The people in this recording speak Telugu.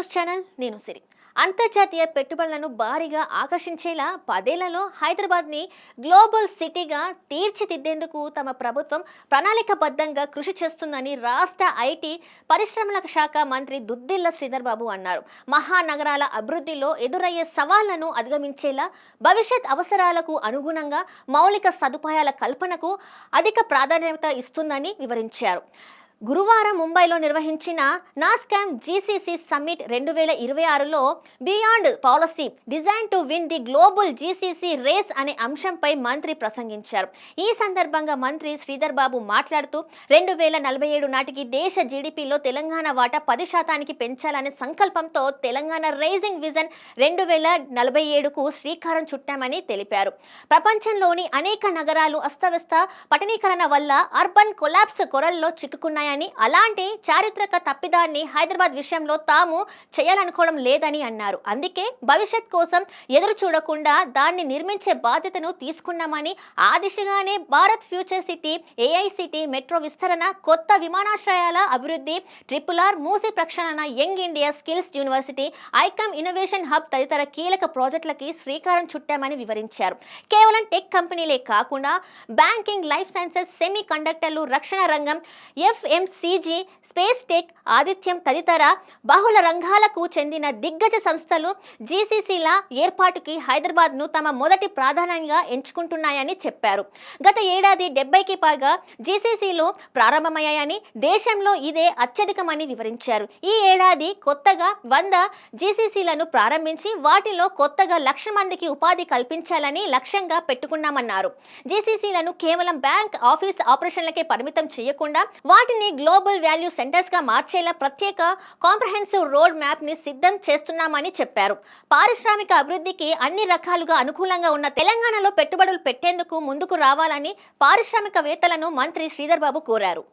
న్యూస్ ఛానల్ నేను సిరి. అంతర్జాతీయ పెట్టుబడులను భారీగా ఆకర్షించేలా 10 ఏళ్లలో హైదరాబాద్ని గ్లోబల్ సిటీగా తీర్చిదిద్దేందుకు తమ ప్రభుత్వం ప్రణాళికాబద్ధంగా కృషి చేస్తుందని రాష్ట్ర ఐటీ పరిశ్రమల శాఖ మంత్రి దుద్దిళ్ల శ్రీధర్ బాబు అన్నారు. మహానగరాల అభివృద్ధిలో ఎదురయ్యే సవాళ్లను అధిగమించేలా భవిష్యత్ అవసరాలకు అనుగుణంగా మౌలిక సదుపాయాల కల్పనకు అధిక ప్రాధాన్యత ఇస్తుందని వివరించారు. గురువారం ముంబైలో నిర్వహించిన నాస్కామ్ జీసీసీ సమ్మిట్ 2026లో beyond policy design to win the global GCC race అనే అంశంపై మంత్రి ప్రసంగించారు. ఈ సందర్భంగా మంత్రి శ్రీధర్ బాబు మాట్లాడుతూ 2047 నాటికి దేశ జీడీపీలో తెలంగాణ వాటా 10% పెంచాలనే సంకల్పంతో తెలంగాణ రైజింగ్ విజన్ 2047కు శ్రీకారం చుట్టామని తెలిపారు. ప్రపంచంలోని అనేక నగరాలు అస్తవ్యస్త పట్టణీకరణ వల్ల అర్బన్ కొలాప్స్ కొరల్లో చిక్కుకున్నాయని, అలాంటి చారిత్రక తప్పిదాన్ని హైదరాబాద్ విషయంలో తాము చేయాలనుకోవడం లేదని అన్నారు. అందుకే భవిష్యత్ కోసం ఎదురు చూడకుండా దాన్ని నిర్మించే బాధ్యతను తీసుకున్నామని, ఆ దిశగానే Bharat future city, AI city, metro విస్తరణ, కొత్త విమానాశ్రయాల అభివృద్ధి, RRR, మూసీ ప్రక్షాళన, young India skills university, ICOM innovation hub తదితర కీలక ప్రాజెక్టులకి శ్రీకారం చుట్టామని వివరించారు. కేవలం టెక్ కంపెనీలే కాకుండా బ్యాంకింగ్, లైఫ్ సైన్సెస్, సెమీ కండక్టర్లు, రక్షణ రంగం, FMCG, స్పేస్ టెక్, ఆతిథ్యం తదితర బహుళ రంగాలకు చెందిన దిగ్గజ సంస్థలు జీసీసీల ఏర్పాటుకి హైదరాబాద్ను తమ మొదటి ప్రాధాన్యంగా ఎంచుకుంటున్నాయని చెప్పారు. గత ఏడాది 70కి పైగా జీసీసీలు ప్రారంభమయ్యాయని, దేశంలో ఇదే అత్యధికమని వివరించారు. ఈ ఏడాది కొత్తగా 100 జీసీసీలను ప్రారంభించి వాటిలో కొత్తగా 1,00,000 మందికి ఉపాధి కల్పించాలని లక్ష్యంగా పెట్టుకున్నామన్నారు. జీసీసీలను కేవలం బ్యాంక్, ఆఫీస్ ఆపరేషన్లకే పరిమితం చేయకుండా వాటిని గ్లోబల్ వాల్యూ సెంటర్స్ గా మార్చేలా ప్రత్యేక కాంప్రహెన్సివ్ రోడ్ మ్యాప్ ని సిద్ధం చేస్తున్నామని చెప్పారు. పారిశ్రామిక అభివృద్ధికి అన్ని రకాలుగా అనుకూలంగా ఉన్న తెలంగాణలో పెట్టుబడులు పెట్టేందుకు ముందుకు రావాలని పారిశ్రామికవేత్తలను మంత్రి శ్రీధర్ బాబు కోరారు.